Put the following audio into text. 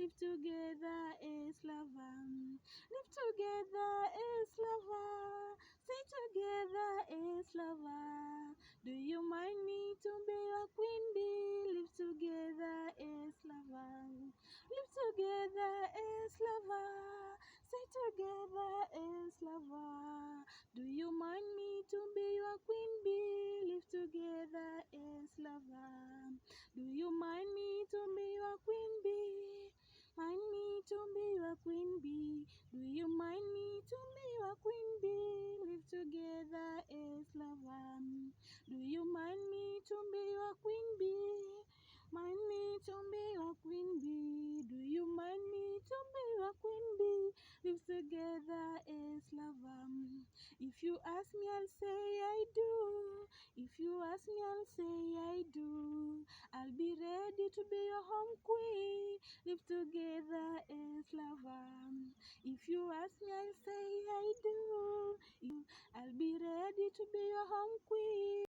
live together as lover. Live together as lover. Stay together as lover. Do you mind me to be your queen bee? Live together as lover. Live together as lover. Stay together as lover. Do you mind me to be your queen bee? Live together as lover. Do you mind me to be your queen bee? Mind me to be your queen bee. Do you mind me to be your queen bee? Live together as lover. Do you mind me to be your queen bee? Mind me to be your queen bee. Do you mind me to be your queen bee? Live together as lover. If you ask me, I'll say I do. If you ask me, I'll say I do. I'll be ready to be your home queen. Live together as lover. If you ask me, I'll say I do. I'll be ready to be your home queen.